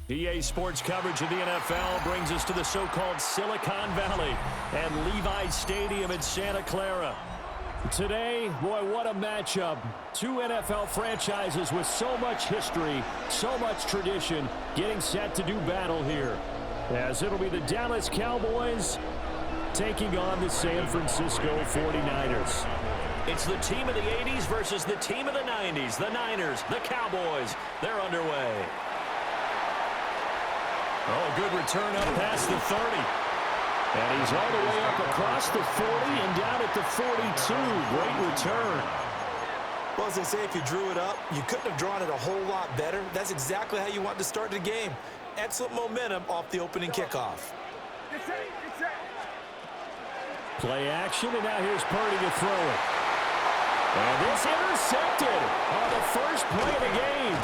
EA Sports coverage of the NFL brings us to the so-called Silicon Valley and Levi's Stadium in Santa Clara. Today, boy, what a matchup. Two NFL franchises with so much history, so much tradition, getting set to do battle here. As it'll be the Dallas Cowboys taking on the San Francisco 49ers. It's the team of the 80s versus the team of the 90s. The Niners, the Cowboys, they're underway. Oh, good return up past the 30. And he's all the way up across the 40 and down at the 42. Great return. Well, as they say, if you drew it up, you couldn't have drawn it a whole lot better. That's exactly how you want to start the game. Excellent momentum off the opening kickoff. Play action, and now here's Purdy to throw it. And it's intercepted on the first play of the game.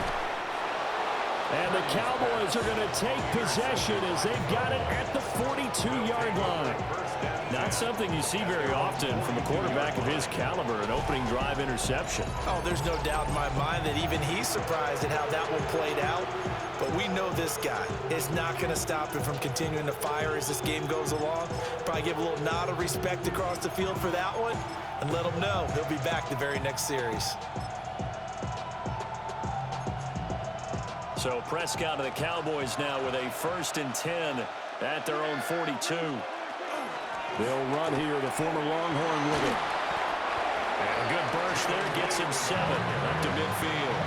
And the Cowboys are going to take possession as they've got it at the 42-yard line. Not something you see very often from a quarterback of his caliber, an opening drive interception. Oh, there's no doubt in my mind that even he's surprised at how that one played out. But we know this guy is not going to stop him from continuing to fire as this game goes along. Probably give a little nod of respect across the field for that one and let him know he'll be back the very next series. So Prescott of the Cowboys now with a 1st and 10 at their own 42. They'll run here, the former Longhorn with it. And a good burst there gets him 7 up to midfield.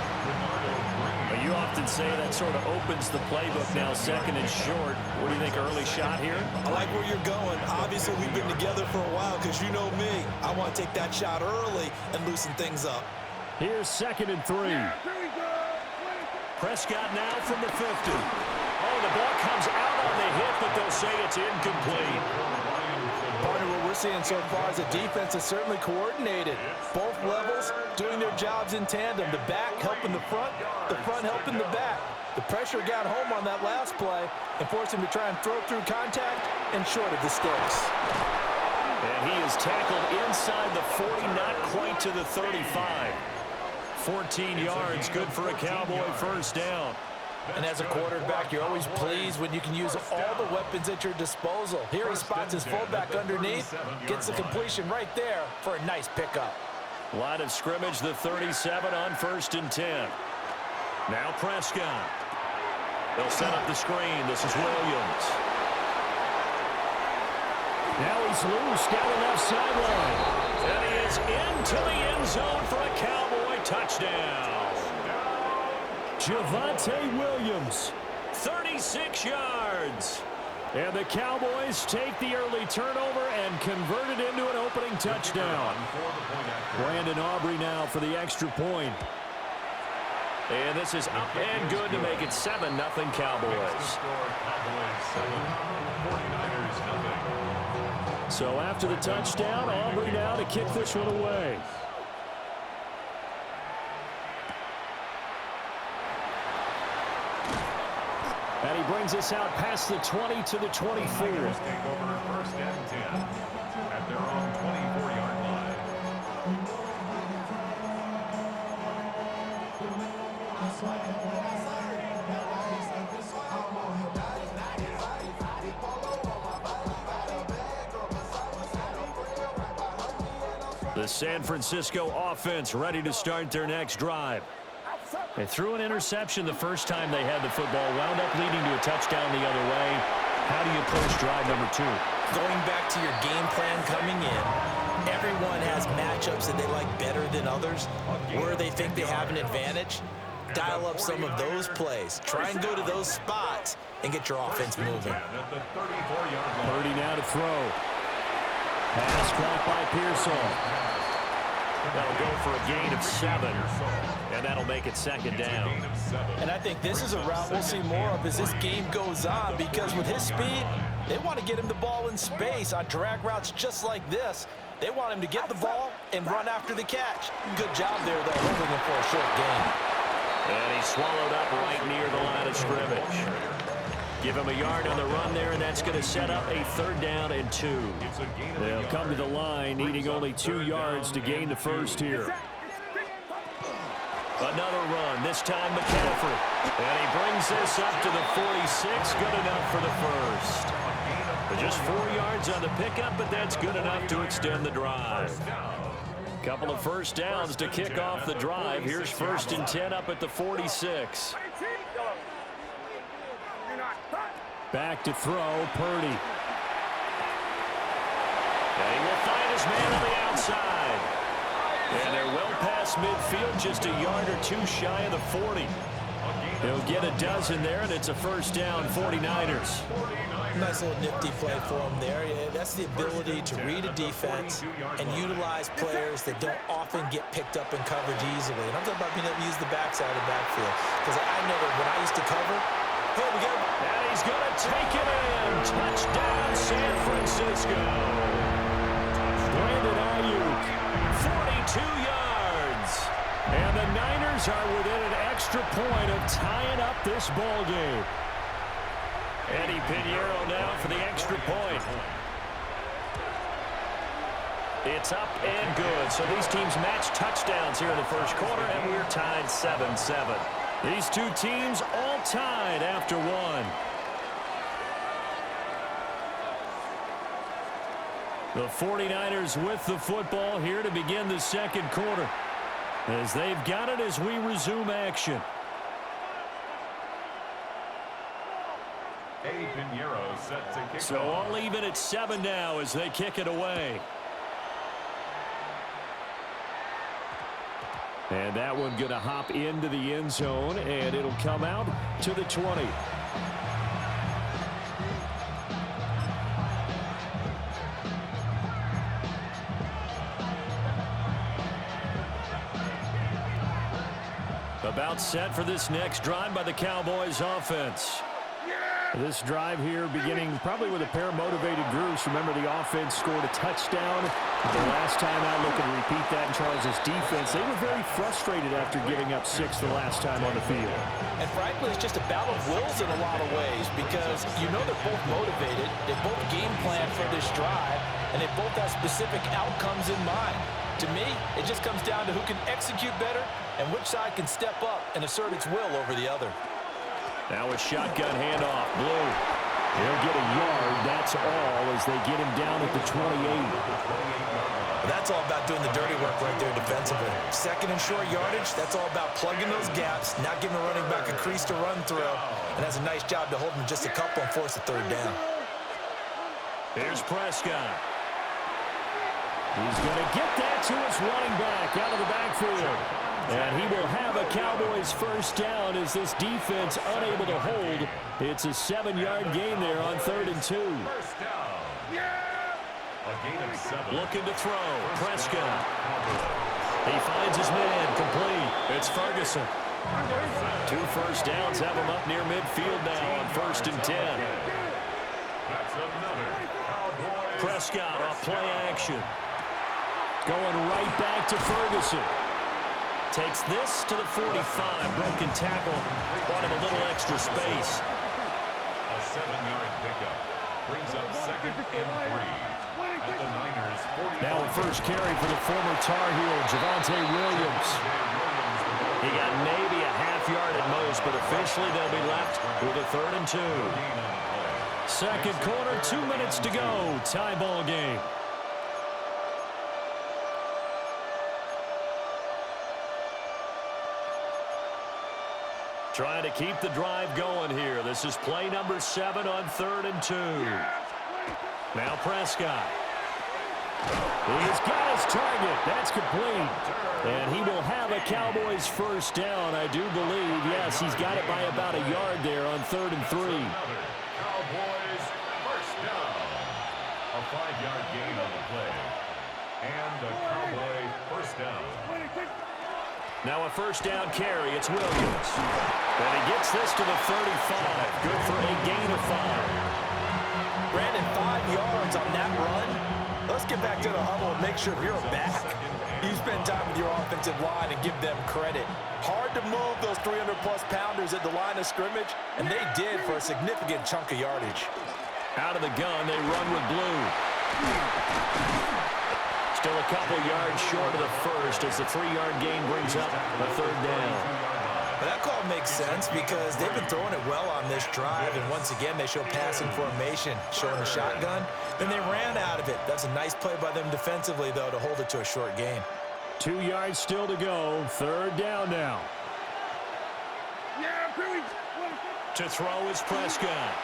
But you often say that sort of opens the playbook now, 2nd and short. What do you think, early shot here? I like where you're going. Obviously, we've been together for a while because you know me. I want to take that shot early and loosen things up. Here's 2nd and 3. Prescott now from the 50. Oh, the ball comes out on the hit, but they'll say it's incomplete. Partner, what we're seeing so far is the defense is certainly coordinated. Both levels doing their jobs in tandem. The back helping the front helping the back. The pressure got home on that last play and forced him to try and throw through contact and short of the sticks. And he is tackled inside the 40, not quite to the 35. 14 yards, good for a Cowboy first down. And as a quarterback, you're always pleased when you can use all the weapons at your disposal. Here he spots his fullback underneath, gets the completion right there for a nice pickup. Line of scrimmage, the 37 on 1st and 10. Now Prescott. They'll set up the screen. This is Williams. Now he's loose down the left sideline. And he is into the end zone for a Cowboy touchdown. Javonte Williams, 36 yards. And the Cowboys take the early turnover and convert it into an opening touchdown. Brandon Aubrey now for the extra point. And this is up and good to make it 7-0 Cowboys. So after the touchdown, Aubrey now to kick this one away. And he brings us out past the 20 to the 24. Take over 1st and 10 at their own 24-yard line. The San Francisco offense ready to start their next drive. They threw an interception the first time they had the football, wound up leading to a touchdown the other way. How do you approach drive number 2? Going back to your game plan coming in, everyone has matchups that they like better than others, where they think they have an advantage. Dial up some of those plays. Try and go to those spots and get your offense moving. Purdy now to throw. Pass caught by Pearsall. That'll go for a gain of 7, and that'll make it 2nd down. And I think this is a route we'll see more of as this game goes on, because with his speed, they want to get him the ball in space on drag routes just like this. They want him to get the ball and run after the catch. Good job there, though, holding him for a short gain. And he's swallowed up right near the line of scrimmage. Give him a yard on the run there, and that's going to set up a 3rd down and 2. They'll come to the line, needing only 2 yards to gain the first here. Another run, this time McCaffrey. And he brings brings this up to the 46. Good enough for the first. But just 4 yards on the pickup, but that's good enough to extend the drive. Couple of first downs to kick off the drive. Here's 1st and 10 up at the 46. Back to throw, Purdy. And he will find his man on the outside. And they're well past midfield, just a yard or two shy of the 40. He'll get a dozen there, and it's a first down, 49ers. Nice little nifty play for him there. Yeah, that's the ability to read a defense and utilize players that don't often get picked up in coverage easily. And I'm talking about being able to use the backside of the backfield. Because I know that when I used to cover, hey, we got him. And he's going to take it in. Touchdown, San Francisco. Brandon Ayuk, 42 yards. And the Niners are within an extra point of tying up this ball game. Eddie Pinheiro now for the extra point. It's up and good. So these teams match touchdowns here in the first quarter, and we're tied 7-7. These two teams all tied after one. The 49ers with the football here to begin the second quarter, as they've got it as we resume action. So all even at 7 now as they kick it away. And that one going to hop into the end zone, and it'll come out to the 20. About set for this next drive by the Cowboys offense. This drive here beginning probably with a pair of motivated groups. Remember, the offense scored a touchdown the last time out. Looking to repeat that in Charles' defense. They were very frustrated after giving up 6 the last time on the field. And frankly, it's just a battle of wills in a lot of ways, because you know they're both motivated. They both game plan for this drive, and they both have specific outcomes in mind. To me, it just comes down to who can execute better and which side can step up and assert its will over the other. Now a shotgun handoff. Blue. He'll get a yard. That's all as they get him down at the 28. That's all about doing the dirty work right there defensively. Second and short yardage, that's all about plugging those gaps, not giving the running back a crease to run through, and has a nice job to hold him just a couple and force a third down. Here's Prescott. He's going to get that to his running back out of the backfield. And he will have a Cowboys first down as this defense unable to hold. It's a 7-yard gain there on 3rd and 2. Looking to throw. Prescott. He finds his man complete. It's Ferguson. 2 first downs have him up near midfield now on 1st and 10. Prescott off play action. Going right back to Ferguson. Takes this to the 45. Broken tackle. Bought him a little extra space. A 7-yard pickup. Brings up 2nd and 3. At the Niners 40. Now a first carry for the former Tar Heel, Javonte Williams. He got maybe a half yard at most, but officially they'll be left with a 3rd and 2. Second quarter, 2 minutes to go. Tie ball game. Trying to keep the drive going here. This is play number 7 on 3rd and 2. Now Prescott. He's got his target. That's complete. And he will have a Cowboys first down, I do believe. Yes, he's got it by about a yard there on 3rd and 3. Cowboys first down. A 5-yard gain on the play. And a Cowboy first down. Now a first down carry. It's Williams. And he gets this to the 35. Good for a gain of 5. Brandon, 5 yards on that run. Let's get back to the huddle and make sure you're back. You spend time with your offensive line and give them credit. Hard to move those 300-plus pounders at the line of scrimmage, and they did for a significant chunk of yardage. Out of the gun, they run with Blue. Still a couple yards short of the first as the 3-yard gain brings up a 3rd down. Well, that call makes sense because they've been throwing it well on this drive, and once again, they show passing formation, showing the shotgun. Then they ran out of it. That's a nice play by them defensively, though, to hold it to a short gain. 2 yards still to go. Third down now. To throw is Prescott.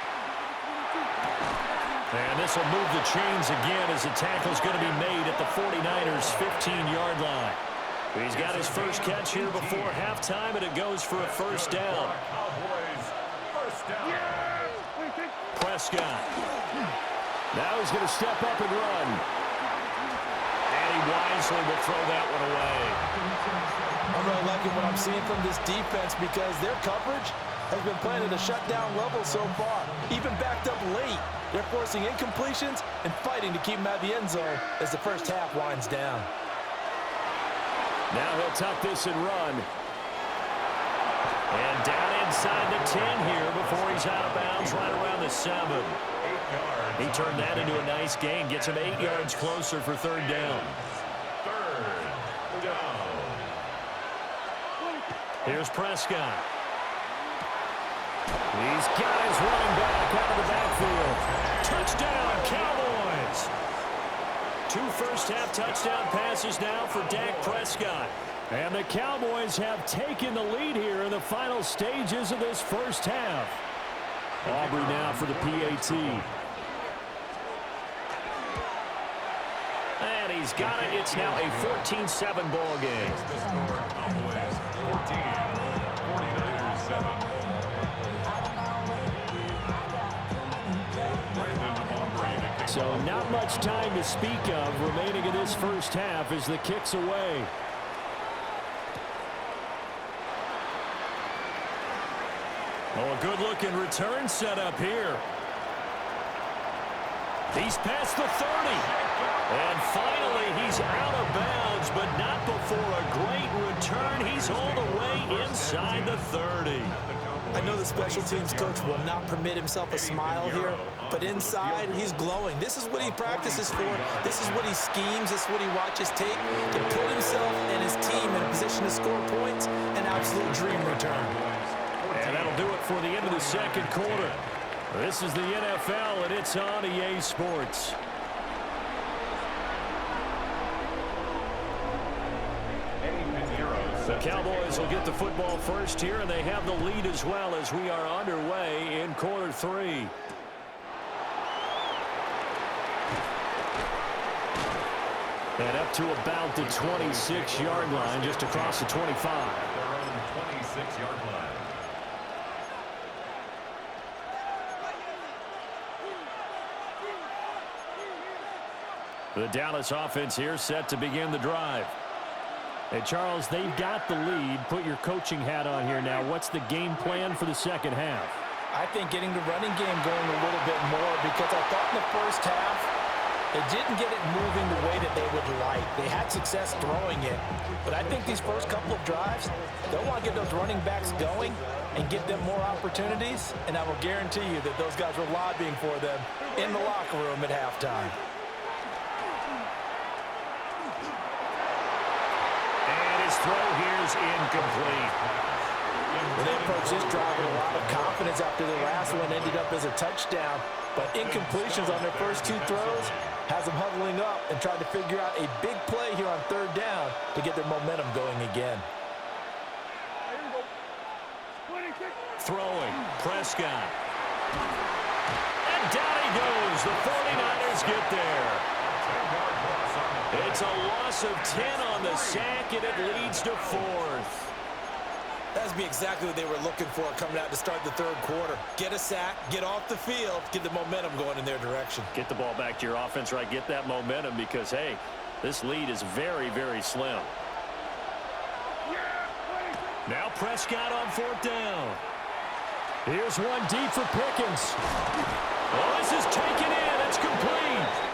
And this will move the chains again as the tackle's going to be made at the 49ers' 15-yard line. He's got his first catch here before halftime, and it goes for a first down. Prescott. Now he's going to step up and run. And he wisely will throw that one away. I'm really liking what I'm seeing from this defense because their coverage has been playing at a shutdown level so far. Even backed up late, they're forcing incompletions and fighting to keep them out of the end zone as the first half winds down. Now he'll tuck this and run. And down inside the 10 here before he's out of bounds right around the 7. He turned that into a nice gain. Gets him 8 yards closer for third down. Third down. Here's Prescott. He's got his running back out of the backfield. Touchdown, Cowboys! 2 first-half touchdown passes now for Dak Prescott. And the Cowboys have taken the lead here in the final stages of this first half. Aubrey now for the PAT. And he's got it. It's now a 14-7 ball game. Cowboys 14, 49ers 7. So not much time to speak of remaining in this first half as the kick's away. Oh, a good-looking return set up here. He's past the 30. And finally, he's out of bounds, but not before a great return. He's all the way inside the 30. I know the special teams coach will not permit himself a smile here, but inside, he's glowing. This is what he practices for. This is what he schemes. This is what he watches tape to put himself and his team in a position to score points. An absolute dream return. And that'll do it for the end of the second quarter. This is the NFL, and it's on EA Sports. The Cowboys will get the football first here, and they have the lead as well as we are underway in quarter 3. And up to about the 26-yard line, just across the 25. Their own 26-yard line. The Dallas offense here set to begin the drive. Hey, Charles, they've got the lead. Put your coaching hat on here now. What's the game plan for the second half? I think getting the running game going a little bit more because I thought in the first half they didn't get it moving the way that they would like. They had success throwing it, but I think these first couple of drives, they'll want to get those running backs going and give them more opportunities, and I will guarantee you that those guys were lobbying for them in the locker room at halftime. Throw here's incomplete. Well, they approached this drive with a lot of confidence after the last one ended up as a touchdown. But incompletions on their first 2 throws has them huddling up and trying to figure out a big play here on third down to get their momentum going again. Throwing, Prescott. And down he goes. The 49ers get there. It's a loss of 10 on the sack, and it leads to 4th. That'd be exactly what they were looking for coming out to start the third quarter. Get a sack, get off the field, get the momentum going in their direction. Get the ball back to your offense, right? Get that momentum because, hey, this lead is very, very slim. Now Prescott on 4th down. Here's one deep for Pickens. Oh, this is taken in. It's complete.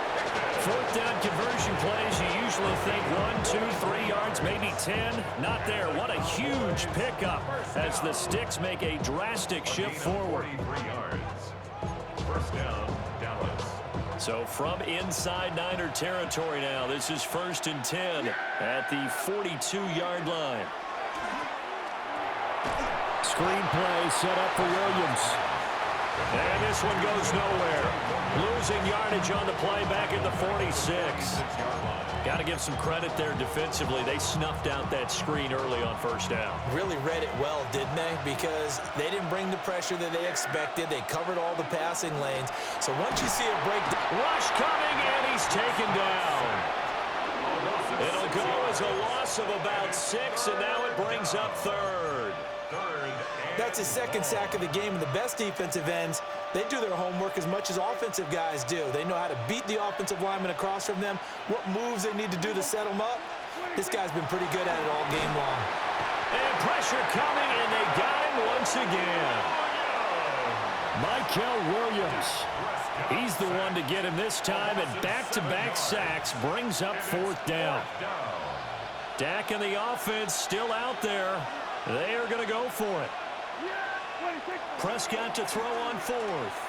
4th down conversion plays, you usually think 1, 2, 3 yards, maybe 10. Not there. What a huge pickup as the Sticks make a drastic shift forward. 43 yards. First down, Dallas. So from inside Niner territory now, this is 1st and 10 at the 42-yard line. Screen play set up for Williams. And this one goes nowhere. Losing yardage on the play back at the 46. Got to give some credit there defensively. They snuffed out that screen early on first down. Really read it well, didn't they? Because they didn't bring the pressure that they expected. They covered all the passing lanes. So once you see it break, Rush coming, and he's taken down. It'll go as a loss of about 6, and now it brings up third. That's his second sack of the game, and the best defensive ends, they do their homework as much as offensive guys do. They know how to beat the offensive lineman across from them, what moves they need to do to set them up. This guy's been pretty good at it all game long. And pressure coming, and they got him once again. Michael Williams. He's the one to get him this time, and back-to-back sacks brings up fourth down. Dak and the offense still out there. They are going to go for it. Prescott to throw on fourth.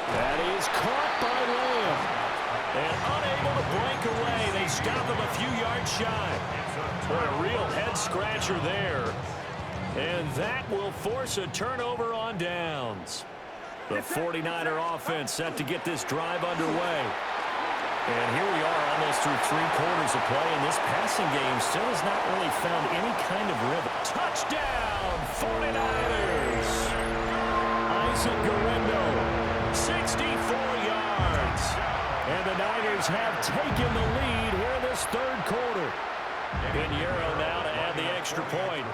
That is caught by Lamb. And unable to break away. They stop him a few yards shy. Boy, a real head-scratcher there. And that will force a turnover on downs. The 49er offense set to get this drive underway. And here we are almost through 3 quarters of play, and this passing game still has not really found any kind of rhythm. Touchdown, 49ers! Isaac Guerrero, 64 yards. And the Niners have taken the lead here in this third quarter. Pinheiro now to add the extra point.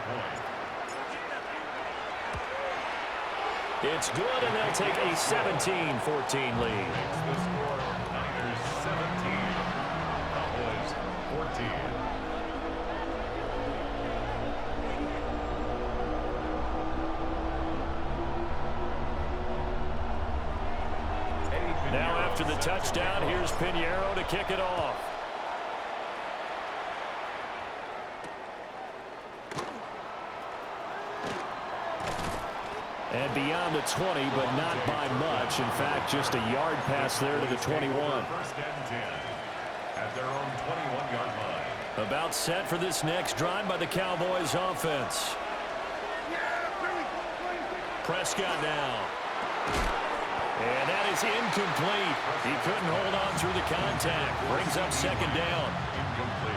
It's good, and they'll take a 17-14 lead. Now after the touchdown, here's Pinheiro to kick it off. And beyond the 20, but not by much. In fact, just a yard pass there to the 21. First and 10 at their own 21-yard line. About set for this next drive by the Cowboys offense. Prescott now. And that is incomplete. He couldn't hold on through the contact. Brings up second down. Incomplete.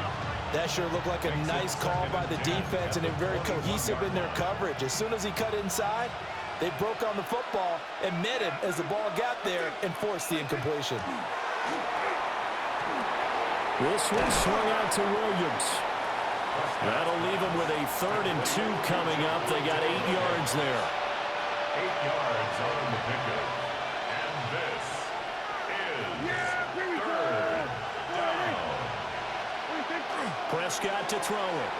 that sure looked like a nice call by the defense, and they're very cohesive in their coverage. As soon as he cut inside, they broke on the football and met him as the ball got there and forced the incompletion. This one swung out to Williams. That'll leave them with a 3rd and 2 coming up. They got 8 yards there. 8 yards on the pickup. And this is 3rd down. Prescott to throw it.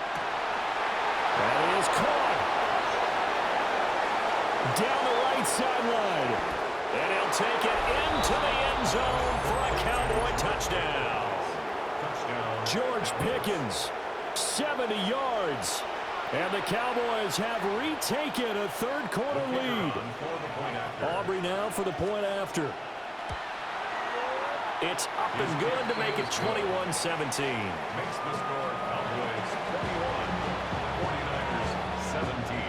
That is caught. Down the right sideline. And he'll take it into the end zone for a Cowboy touchdown. George Pickens, 70 yards. And the Cowboys have retaken a 3rd quarter lead. Aubrey now for the point after. It's up and good to make it 21-17. Makes the score Cowboys 21, 49ers 17.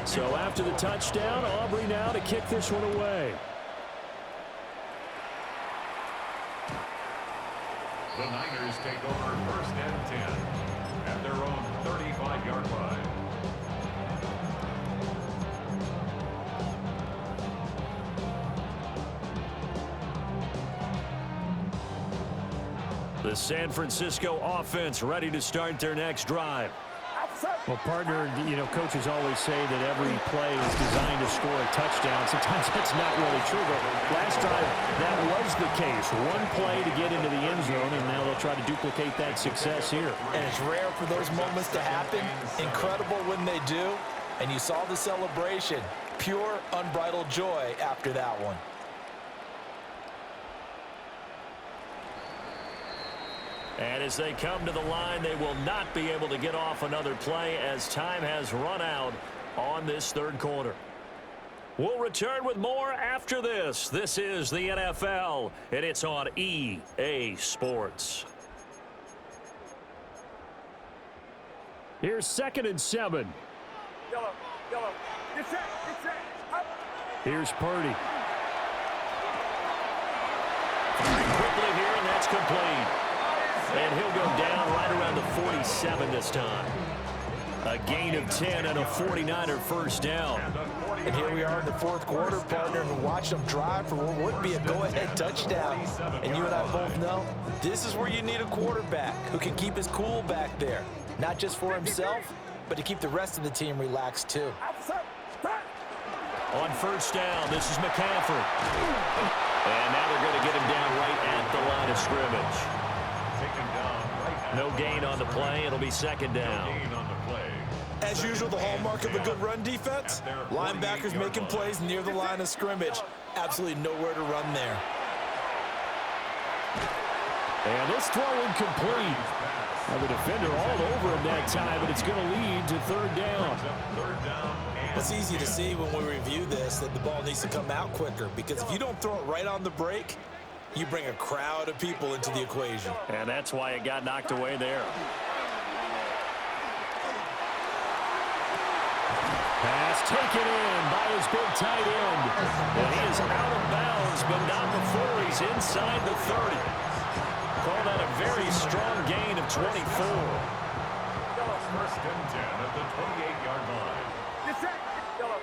So after the touchdown, Aubrey now to kick this one away. The Niners take over 1st and 10 at their own 35-yard line. The San Francisco offense ready to start their next drive. Well, partner, you know, coaches always say that every play is designed to score a touchdown. Sometimes that's not really true, but last drive, that was the case. One play to get into the end zone, and now they'll try to duplicate that success here. And it's rare for those moments to happen. Incredible when they do. And you saw the celebration. Pure, unbridled joy after that one. And as they come to the line, they will not be able to get off another play as time has run out on this third quarter. We'll return with more after this. This is the NFL, and it's on EA Sports. Here's 2nd and 7. Yellow. Get set. Up. Here's Purdy. Quickly here, and that's complete. And he'll go down right around the 47 this time. A gain of 10 and a 49er first down. And here we are in the fourth quarter, partner, and watch them drive for what would be a go-ahead touchdown. And you and I both know this is where you need a quarterback who can keep his cool back there. Not just for himself, but to keep the rest of the team relaxed too. On first down, this is McCaffrey. And now they're going to get him down right at the line of scrimmage. No gain on the play. It'll be 2nd down. As usual, the hallmark of a good run defense, linebackers making plays near the line of scrimmage. Absolutely nowhere to run there. And this throw incomplete. Well, the defender all over him that time, but it's going to lead to 3rd down. It's easy to see when we review this that the ball needs to come out quicker, because if you don't throw it right on the break, you bring a crowd of people into the equation. And that's why it got knocked away there. Pass taken in by his big tight end. And he is out of bounds, but not before he's inside the 30. Call that a very strong gain of 24. First and 10 at the 28-yard line. Get set. Yellow.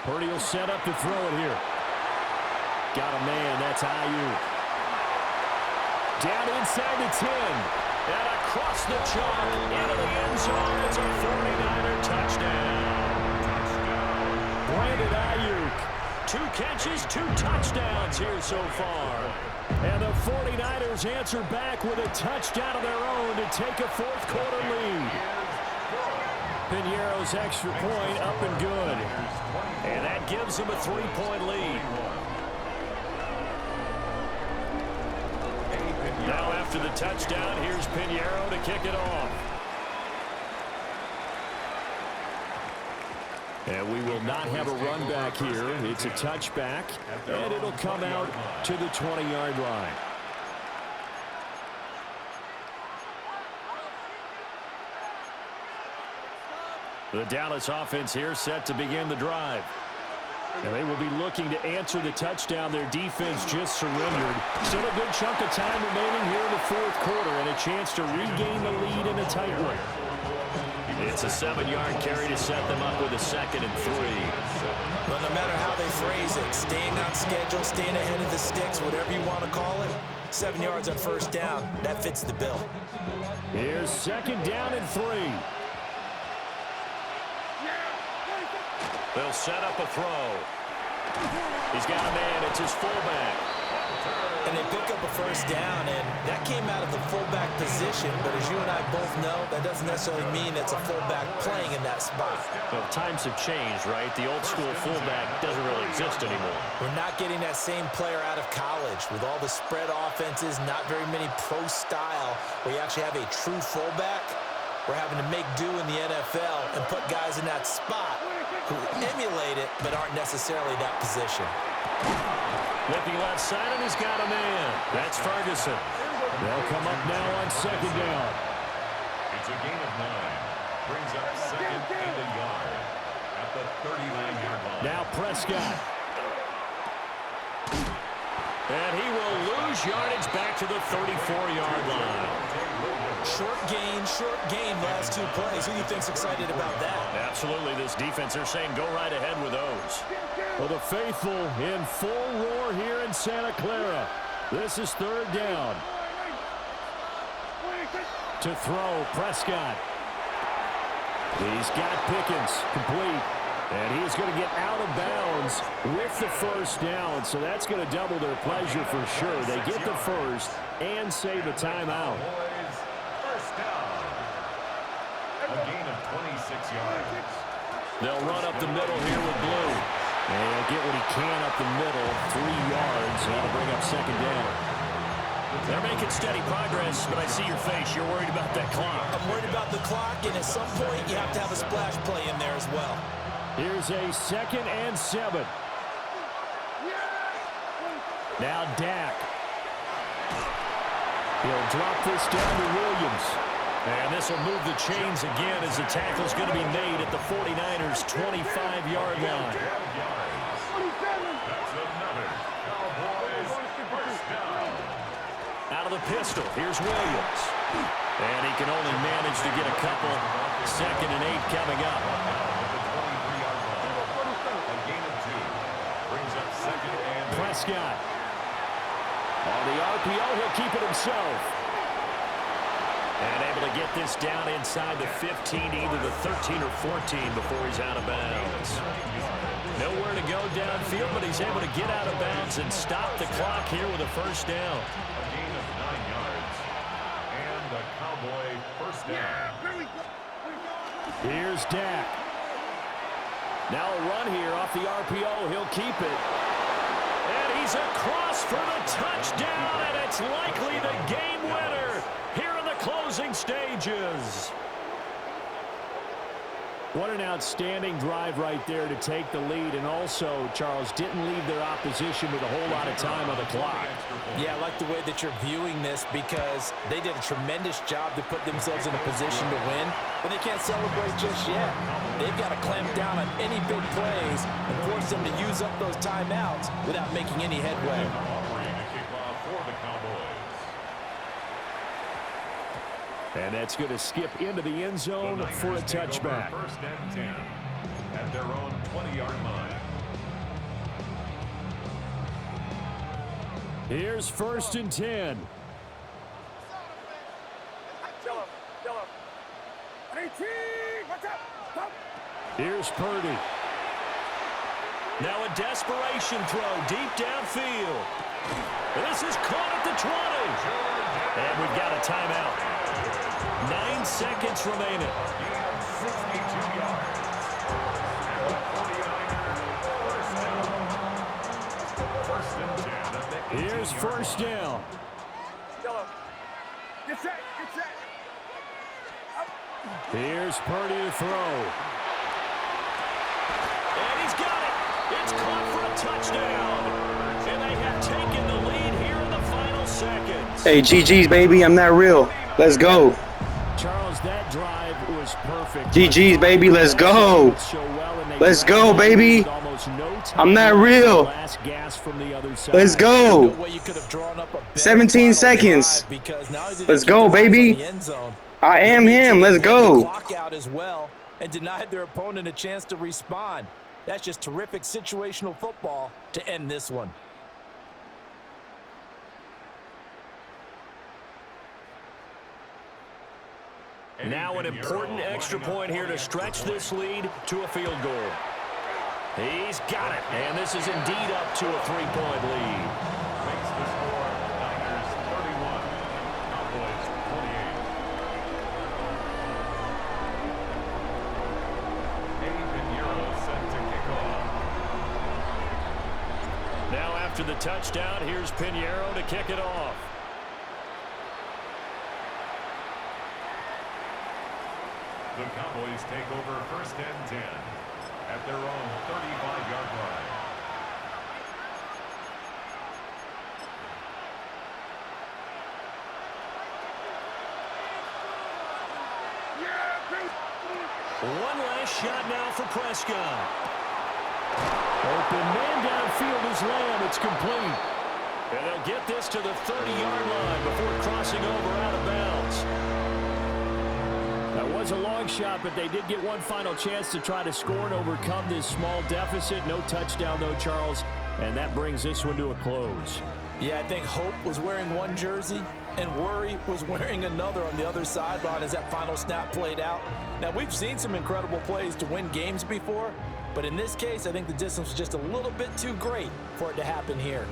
Purdy will set up to throw it here. Got a man. That's Ayuk. Down inside the 10. And across the chalk into the end zone. It's a 49er touchdown. Brandon Ayuk. 2 catches, 2 touchdowns here so far. And the 49ers answer back with a touchdown of their own to take a fourth quarter lead. Piñeiro's extra point up and good. And that gives them a 3-point lead. Now after the touchdown, here's Piñeiro to kick it off. And we will not have a run back here. It's a touchback, and it'll come out to the 20-yard line. The Dallas offense here set to begin the drive. And they will be looking to answer the touchdown. Their defense just surrendered. Still a good chunk of time remaining here in the fourth quarter, and a chance to regain the lead in a tight one. It's a 7-yard carry to set them up with a 2nd and 3. Well, no matter how they phrase it, staying on schedule, staying ahead of the sticks, whatever you want to call it, 7 yards on first down, that fits the bill. Here's 2nd down and 3. They'll set up a throw. He's got a man. It's his fullback. And they pick up a first down, and that came out of the fullback position. But as you and I both know, that doesn't necessarily mean it's a fullback playing in that spot. Well, times have changed, right? The old school fullback doesn't really exist anymore. We're not getting that same player out of college with all the spread offenses, not very many pro style, where you actually have a true fullback. We're having to make do in the NFL and put guys in that spot who emulate it but aren't necessarily that position. Looking left side, and he's got a man. That's Ferguson. They'll come up now on 2nd down. It's a gain of 9. Brings up 2nd and a yard at the 39-yard line. Now Prescott. And he will lose yardage back to the 34-yard line. Short gain last 2 plays. Who do you think's excited about that? Absolutely. This defense, they're saying go right ahead with those. For the faithful in full roar here in Santa Clara. This is 3rd down. To throw, Prescott. He's got Pickens, complete. And he's going to get out of bounds with the first down. So that's going to double their pleasure for sure. They get the first and save a timeout. First down. A gain of 26 yards. They'll run up the middle here with Blue. And he'll get what he can up the middle, 3 yards. That'll bring up 2nd down. They're making steady progress, but I see your face. You're worried about that clock. I'm worried about the clock, and at some point, you have to have a splash play in there as well. Here's a 2nd and 7. Now Dak. He'll drop this down to Williams. And this will move the chains again as the tackle's going to be made at the 49ers' 25-yard line. That's another Cowboys first down. Out of the pistol, here's Williams. And he can only manage to get a couple. 2nd and 8 coming up. A gain of 2 brings up 2nd and 8. Prescott. On the RPO, he'll keep it himself. And able to get this down inside the 15, either the 13 or 14 before he's out of bounds. Nowhere to go downfield, but he's able to get out of bounds and stop the clock here with a first down. A gain of 9 yards. And a Cowboy first down. Here's Dak. Now a run here off the RPO. He'll keep it. And he's across for the touchdown, and it's likely the game winner here in the closing stages. What an outstanding drive right there to take the lead, and also, Charles, didn't leave their opposition with a whole lot of time on the clock. Yeah, I like the way that you're viewing this because they did a tremendous job to put themselves in a position to win, but they can't celebrate just yet. They've got to clamp down on any big plays and force them to use up those timeouts without making any headway. Offering a kickoff for the Cowboys. And that's going to skip into the end zone for a touchback. First and 10 at their own 20-yard line. Here's 1st and 10. Yellow. 18. Watch out. Stop. Here's Purdy. Now a desperation throw deep downfield. This is caught at the 20. And we've got a timeout. 9 seconds remaining. 62 yards. And the 49ers first and 10 at the 18-yard Here's first down. Yellow. Get set. Here's Purdy to throw. And he's got it. It's caught for a touchdown. And they have taken the lead here in the final seconds. Hey, GG's, baby. I'm not real. Let's go. Charles, that drive was perfect. GG's, baby. Let's go. Let's go, baby. I'm not real. Let's go. 17 seconds. Let's go, baby. I am him. Let's go. Clock out as well and denied their opponent a chance to respond. That's just terrific situational football to end this one. Now an important extra point here to stretch this lead to a field goal. He's got it, and this is indeed up to a 3-point lead. Makes the score Niners 31, Cowboys 28. Pinheiro set to kick off. Now after the touchdown, here's Pinheiro to kick it off. The Cowboys take over first and 10 at their own 35-yard line. One last shot now for Prescott. Open man downfield is Lamb. It's complete. And they'll get this to the 30-yard line before crossing over out of bounds. That was a long shot, but they did get one final chance to try to score and overcome this small deficit. No touchdown, though, Charles, and that brings this one to a close. Yeah, I think Hope was wearing one jersey and Worry was wearing another on the other sideline as that final snap played out. Now, we've seen some incredible plays to win games before, but in this case, I think the distance was just a little bit too great for it to happen here.